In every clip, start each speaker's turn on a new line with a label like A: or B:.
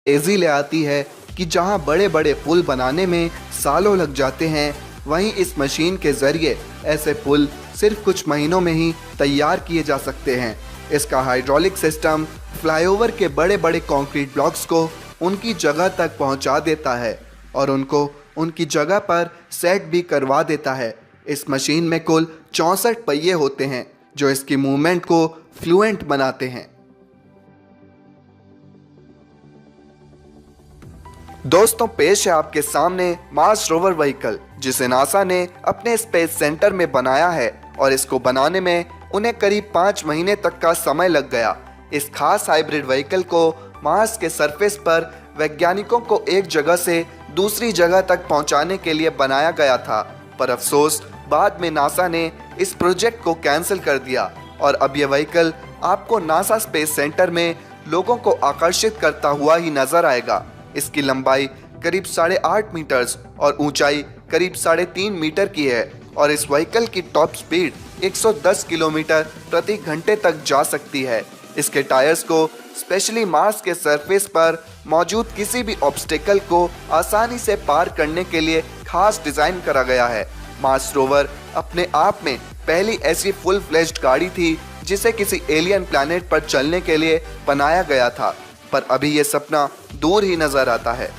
A: तेजी ले आती है कि जहां बड़े बड़े पुल बनाने में सालों लग जाते हैं, वहीं इस मशीन के जरिए ऐसे पुल सिर्फ कुछ महीनों में ही तैयार किए जा सकते हैं। इसका हाइड्रोलिक सिस्टम फ्लाईओवर के बड़े बड़े कंक्रीट ब्लॉक्स को उनकी जगह तक पहुंचा देता है और उनको उनकी जगह पर सेट भी करवा देता है। इस मशीन में कुल 64 पहिए होते हैं जो इसकी मूवमेंट को फ्लुएंट बनाते हैं। दोस्तों, पेश है आपके सामने मार्स रोवर व्हीकल, जिसे नासा ने अपने स्पेस सेंटर में बनाया है और इसको बनाने में उन्हें करीब 5 महीने तक का समय लग गया। इस खास हाइब्रिड व्हीकल को मार्स के सरफेस पर वैज्ञानिकों को एक जगह से दूसरी जगह तक पहुंचाने के लिए बनाया गया था, पर अफसोस बाद में नासा ने इस प्रोजेक्ट को कैंसिल कर दिया और अब यह व्हीकल आपको नासा स्पेस सेंटर में लोगों को आकर्षित करता हुआ ही नजर आएगा। इसकी लंबाई करीब 8.5 मीटर और ऊंचाई करीब 3.5 मीटर की है और इस व्हीकल की टॉप स्पीड 110 किलोमीटर प्रति घंटे तक जा सकती है। इसके टायर्स को स्पेशली मार्स के सरफेस पर मौजूद किसी भी ऑब्स्टेकल को आसानी से पार करने के लिए खास डिजाइन करा गया है। मार्स रोवर अपने आप में पहली ऐसी फुल फ्लेज्ड गाड़ी थी जिसे किसी एलियन प्लैनेट पर चलने के लिए बनाया गया था, पर अभी ये सपना दूर ही नजर आता है।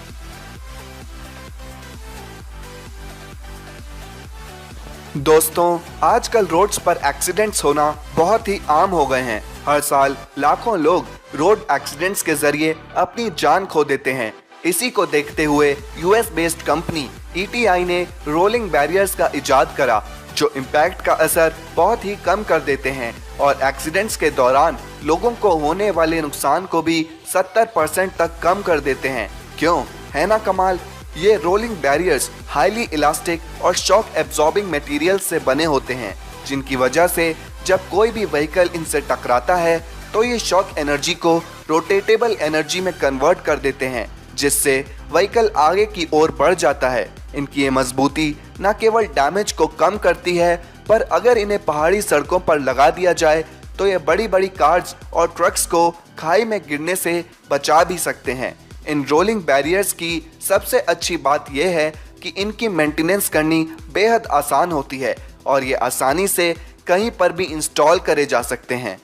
A: दोस्तों, आजकल रोड्स पर एक्सीडेंट्स होना बहुत ही आम हो गए हैं। हर साल लाखों लोग रोड एक्सीडेंट्स के जरिए अपनी जान खो देते हैं। इसी को देखते हुए यूएस बेस्ड कंपनी ETI ने रोलिंग बैरियर्स का इजाद करा, जो इम्पैक्ट का असर बहुत ही कम कर देते हैं और एक्सीडेंट्स के दौरान लोगों को होने वाले नुकसान को भी 70% तक कम कर देते हैं। क्यों, है ना कमाल। ये रोलिंग बैरियर्स हाईली इलास्टिक और शॉक एब्जॉर्बिंग मटेरियल से बने होते हैं, जिनकी वजह से जब कोई भी व्हीकल इनसे टकराता है तो ये शॉक एनर्जी को रोटेटेबल एनर्जी में कन्वर्ट कर देते हैं, जिससे व्हीकल आगे की ओर बढ़ जाता है। इनकी ये मजबूती न केवल डैमेज को कम करती है, पर अगर इन्हें पहाड़ी सड़कों पर लगा दिया जाए तो ये बड़ी बड़ी कार्स और ट्रक्स को खाई में गिरने से बचा भी सकते हैं। इन रोलिंग बैरियर्स की सबसे अच्छी बात यह है कि इनकी मेंटेनेंस करनी बेहद आसान होती है और ये आसानी से कहीं पर भी इंस्टॉल करे जा सकते हैं।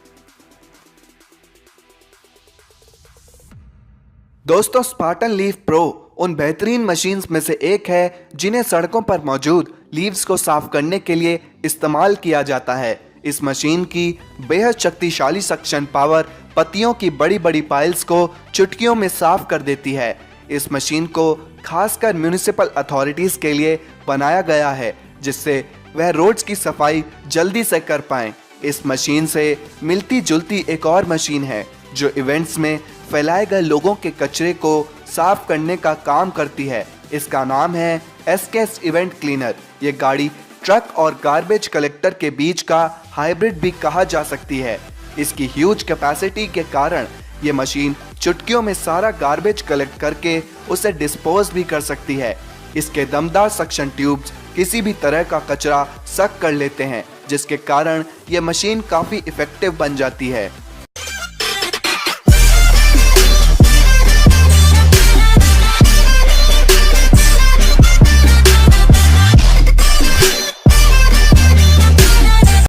A: दोस्तों, स्पार्टन लीफ प्रो उन बेहतरीन मशीन्स में से एक है जिन्हें सड़कों पर मौजूद लीव्स को साफ करने के लिए इस्तेमाल किया जाता है। इस मशीन की बेहद शक्तिशाली सक्शन पावर पत्तियों की बड़ी बड़ी पाइल्स को चुटकियों में साफ कर देती है। इस मशीन को खासकर म्युनिसिपल अथॉरिटीज के लिए बनाया गया है, जिससे वह रोड्स की सफाई जल्दी से कर पाएं। इस मशीन से मिलती जुलती एक और मशीन है जो इवेंट्स में फैलाए गए लोगों के कचरे को साफ करने का काम करती है। इसका नाम है एसकेस इवेंट क्लीनर। ये गाड़ी ट्रक और गार्बेज कलेक्टर के बीच का हाइब्रिड भी कहा जा सकती है। इसकी ह्यूज कैपेसिटी के कारण ये मशीन चुटकियों में सारा गार्बेज कलेक्ट करके उसे डिस्पोज भी कर सकती है। इसके दमदार सक्शन ट्यूब्स किसी भी तरह का कचरा सक कर लेते हैं, जिसके कारण ये मशीन काफ़ी इफेक्टिव बन जाती है।